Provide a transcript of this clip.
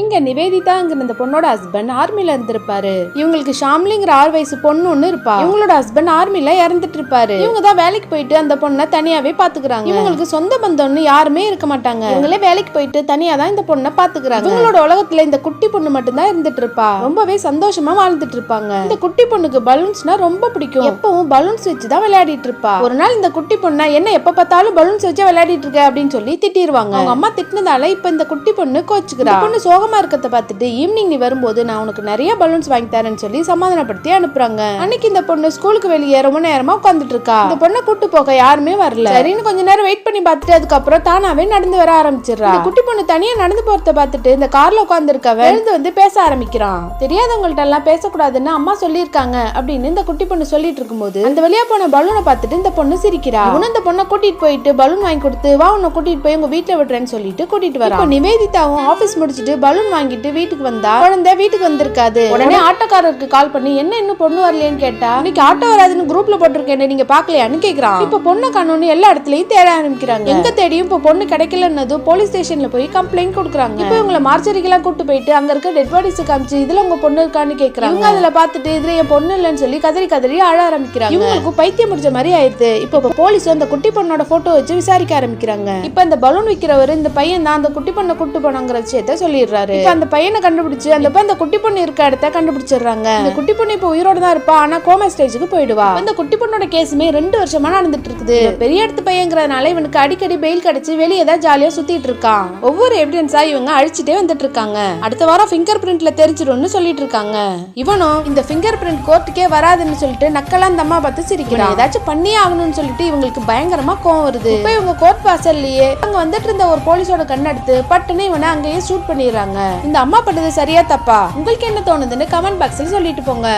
இங்க நிவேதிதாங்கிற இந்த பொண்ணோட ஹஸ்பண்ட் ஆர்மில இருந்திருப்பாரு. இவங்களுக்கு ஷாம்லிங்கிற 6 வயசு பொண்ணு ஒண்ணு இருப்பா. இவங்களோட ஹஸ்பண்ட் ஆர்மில இறந்துட்டு இருப்பாரு. இவங்க தான் வேலைக்கு போயிட்டு அந்த பொண்ணை தனியாவே பாத்துக்கிறாங்க. இவங்களுக்கு சொந்த பந்தம்னு யாருமே இருக்க மாட்டாங்க. இவங்களே வேலைக்கு போயிட்டு தனியா தான் இந்த பொண்ணை பாத்துக்கிறாங்க. இவங்களோட உலகத்துல இந்த குட்டி பொண்ணு மட்டும் தான் இருந்துட்டு இருப்பா. ரொம்பவே சந்தோஷமா வாழ்ந்துட்டு இருப்பாங்க. இந்த குட்டி பொண்ணுக்கு பலூன்ஸ்னா ரொம்ப பிடிக்கும். எப்பவும் பலூன்ஸ் வச்சு தான் விளையாடிட்டு இருப்பா. ஒரு நாள் இந்த குட்டி பொண்ணை என்ன எப்ப பார்த்தாலும் பலூன்ஸ் வச்சு விளையாடிட்டு இருக்க அப்படின்னு சொல்லி திட்டிடுவாங்க. அவங்க அம்மா திட்டினதால இப்ப இந்த குட்டி பொண்ணு கோச்சுக்கிறா. பொண்ணு சோகமா இருக்கத பார்த்துட்டு ஈவினிங் நீ வரும்போது நான் உனக்கு நிறைய பலூன்ஸ் வாங்கி தரேன்னு சொல்லி சமாதானப்படுத்தி அனுப்புறாங்க. அன்னைக்கு இந்த பொண்ணு ஸ்கூலுக்கு வெளியே ரொம்ப நேரமா உட்காந்துட்டு இருக்கா. இந்த பொண்ணை கூட்டு போக யாருமே வரல. சரின்னு கொஞ்ச நேரம் வெயிட் பண்ணி பார்த்துட்டு அதுக்கப்புறம் தானாவே நடந்து வர ஆரம்பிச்சிடறா. குட்டி பொண்ணு தனியா நடந்து போறத பார்த்துட்டு இந்த கார்ல உட்கார்ந்து இருக்கவன் எழுந்து வந்து பேச ஆரம்பிக்கிறான். தெரியாதவங்கள்ட்ட எல்லாம் பேசக்கூடாதுன்னு அம்மா சொல்லியிருக்காங்க அப்படின்னு இந்த குட்டி பொண்ணு சொல்லிட்டு இருக்கும்போது அந்த வழியா போன பலூனை பார்த்துட்டு இந்த பொண்ணு சிரிக்கிறா. உன்ன இந்த பொண்ணை கூட்டிட்டு போயிட்டு பலூன் வாங்கி கொடுத்து வா உன்னை கூட்டிட்டு போய் உங்க வீட்டுல விடுறேன்னு சொல்லிட்டு கூட்டிட்டு வரா. நிவேதிதாவும் ஆபீஸ் முடிச்சிட்டு பலூன் வாங்கிட்டு வீட்டுக்கு வந்தா குழந்தை வீட்டுக்கு வந்திருக்காது. உடனே ஆட்டோக்காரருக்கு கால் பண்ணி என்ன இன்னும் பொண்ணு வரலையேன்னு கேட்டா இன்னைக்கு ஆட்டோ வராதுன்னு குரூப்ல போட்டிருக்கேன் நீங்க பாக்கலையான்னு கேக்குறான். இப்ப பொண்ணு காணோன்னு எல்லா இடத்துலயும் தேட ஆரம்பிக்கிறாங்க. எங்க தேடியும் இப்ப பொண்ணு கிடைக்கலன்னு போலீஸ் ஸ்டேஷன்ல போய் கம்ப்ளைண்ட் கொடுக்குறாங்க. இப்ப இவங்களை மார்ச்சரிக்கெல்லாம் கூட்டு போயிட்டு அங்க இருக்க டெட் பாடிஸ் காமிச்சு இதுல உங்க பொண்ணு இருக்கான்னு கேக்குறாங்க. அதுல பாத்துட்டு இதுல என் பொண்ணு இல்லன்னு சொல்லி கதறி கதறி அழ ஆரம்பிக்கிறாங்க. இவங்களுக்கு பைத்தியம் முடிச்ச மாதிரி ஆயிடுது. இப்ப போலீஸ் அந்த குட்டி பொண்ணோட போட்டோ வச்சு விசாரிக்க ஆரம்பிக்கிறாங்க. இப்ப இந்த பலூன் விக்கிறவர் இந்த பையன் தான் அந்த குட்டி பொண்ணை கூட்டு போனாங்கிற விஷயத்த சொல்லிடுறாரு. இப்ப அந்த பையனை கண்டுபிடிச்சு அந்த குட்டி பொண்ணு இருக்க இடத்த கண்டுபிடிச்சிடுறாங்க. இந்த குட்டி பொண்ணு இப்ப உயிரோட தான் இருப்பா. ஆனா கோமா ஸ்டேஜுக்கு போயிடுவா. இந்த குட்டி பொண்ணோட கேஸுமே 2 வருஷமா நடந்துட்டு இருக்குது. பெரிய இடத்து பையங்கிறதுனால இவனுக்கு அடிக்கடி பெயில் கிடைச்சு வெளியே தான் ஜாலியா சுத்திட்டு இருக்கான். ஒவ்வொரு எவிடன்ஸா இவங்க அழிச்சிட்டே வந்துட்டு இருக்காங்க. அடுத்த வாரம் ஃபிங்கர் பிரிண்ட்ல தெரிஞ்சிடும்னு சொல்லிட்டு இருக்காங்க. இவனும் இந்த ஃபிங்கர் பிரிண்ட் கோர்ட்டுக்கே வராதுன்னு சொல்லிட்டு நக்கலா அந்த அம்மா பார்த்து சிரிக்கிறான். ஏதாச்சும் பண்ணியே ஆகணும்னு சொல்லிட்டு இவங்களுக்கு பயங்கரமா கோவம் வருது. இப்ப இவங்க கோர்ட் வாசல்லையே அங்க வந்துட்டு இருந்த ஒரு போலீஸோட கண்ணெடுத்து பட்டுன்னு இவனை அங்கேயே ஷூட் பண்ணிடுறாங்க. இந்த அம்மா பண்ணது சரியா தப்பா உங்களுக்கு என்ன தோணுதுன்னு கமெண்ட் பாக்ஸ்ல சொல்லிட்டு போங்க.